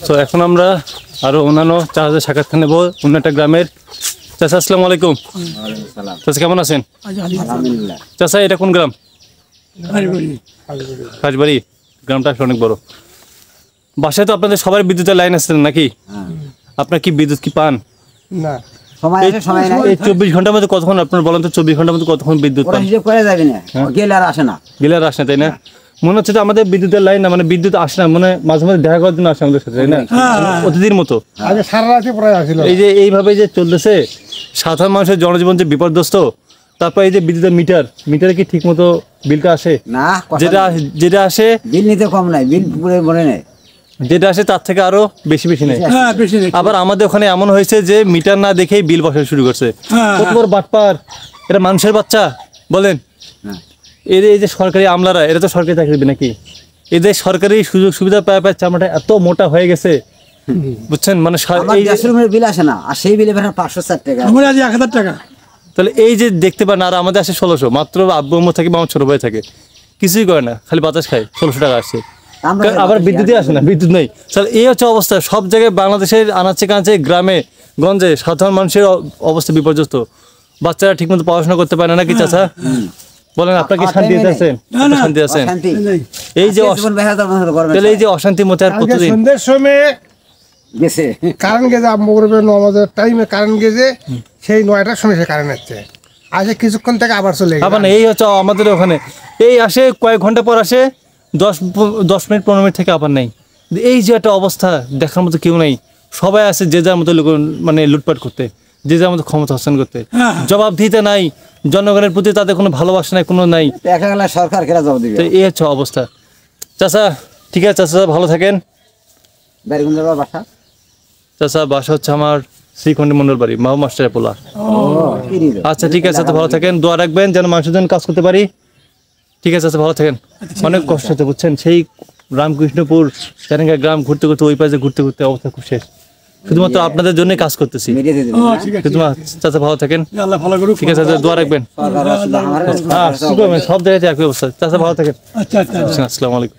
তো এখন আমরা আরো অন্যান্য চাষের সাক্ষাৎকার নেব অন্য একটা গ্রামের। চাচা আসসালামু আলাইকুম। চাচা কেমন আছেন? চাচা এটা কোন গ্রাম? কাজবাড়ি। গ্রামটা অনেক বড়। বাসায় তো আপনাদের সবার বিদ্যুতের লাইন আছে নাকি? আপনার কি বিদ্যুৎ কি পান? না, এই 24 ঘন্টার মধ্যে কতক্ষণ আপনার বলেন তো? 24 ঘন্টার মধ্যে কতক্ষণ বিদ্যুৎ পান? গেলে আর আসে না, তাই না? মনে হচ্ছে যে আমাদের বিদ্যুতের লাইন না, মানে বিদ্যুৎ আসে না, মানে মাঝে মাঝে দেখা করার জন্য আসে আমাদের সাথে, তাই না? অতিথির মতো আগে সারা রাতে প্রায় আসছিল। এই যে এইভাবে যে চলতেছে, সাধারণ মানুষের জনজীবন যে বিপর্যস্ত। তারপর এই যে বিদ্যুতের মিটারে কি ঠিক মতো বিলটা আসে? না, যেটা আসে বিল নিতে কম নাই, বিল পুরো মনে নেই, যেটা আসে তার থেকে আরো বেশি নেই। আবার আমাদের ওখানে এমন হয়েছে যে মিটার না দেখেই বিল বসানো শুরু করছে। কত বড় বাটপার! এটা মানুষের বাচ্চা বলেন। এই যে সরকারি আমলারা, এরা তো সরকারি চাকরি দিবে নাকি? এদের সরকারি সুযোগ সুবিধা পায় চামড়াটা এত মোটা হয়ে গেছে, বুঝছেন? মানে বিল আসে না, আর সেই বিলে 560 টাকা, 1000 টাকা। তাহলে এই যে দেখতে পান, আর আমাদের আসে 1600, মাত্র আব্বু আম্মু থাকে বা আমার ছোট ভাই থাকে, কিছুই করে না, খালি বাতাস খায়। 1600 টাকা আসছে, আবার বিদ্যুৎই আসে না, বিদ্যুৎ নেই। তাহলে এই হচ্ছে অবস্থা সব জায়গায় বাংলাদেশের আনাচে কানাচে, গ্রামে গঞ্জে সাধারণ মানুষের অবস্থা বিপর্যস্ত। বাচ্চারা ঠিক মতো পড়াশোনা করতে পারে না নাকি চাচা? বলেন, আপনার কি শান্তি আছেন? শান্তি আছেন? এই যে তাহলে এই যে অশান্তির মধ্যে আর কতদিন? সন্ধ্যের সময় গেছে কারেন্ট গেছে, আমাদের টাইমে কারেন্ট গেছে, সেই 9টার সময় সে কারেন্ট আসছে, আসে কিছুক্ষণ থেকে আবার চলে গেছে। আবার এই হচ্ছে আমাদের ওখানে, এই আসে কয়েক ঘন্টা পর আসে, 10 মিনিট 15 মিনিট থেকে আবার নেই। এই যে একটা অবস্থা, দেখার মতো কেউ নেই। সবাই আছে যে যার মতো মানে লুটপাট করতে, যে যার মতো ক্ষমতা হস্তান্তর করতে। জবাবদিহিতা নাই, জনগণের প্রতি তাদের কোনো ভালোবাসা নাই, কোনো নাই। সরকার কেরা জবাব দিবে? তো এই হচ্ছে অবস্থা। চাচা ঠিক আছে, চাচা ভালো থাকেন। বাসা? চাচা বাসা হচ্ছে আমার শ্রীখণ্ডী মন্ডল বাড়ি, মাহু মাস্টারের পোলা। আচ্ছা ঠিক আছে, ভালো থাকেন, দোয়া রাখবেন যেন মানুষের জন্য কাজ করতে পারি। ঠিক আছে, ভালো থাকেন। অনেক কষ্ট হচ্ছে বুঝছেন, সেই রামকৃষ্ণপুর চারেঙ্গা গ্রাম ঘুরতে ঘুরতে, ওই পাশে ঘুরতে ঘুরতে অবস্থা খুব শেষ। শুধুমাত্র আপনাদের জন্যই কাজ করতেছি। চাচা ভালো থাকেন, ঠিক আছে, দোয়া রাখবেন। সব জায়গায় একই অবস্থা। চাচা ভালো থাকেন। আসসালামু আলাইকুম।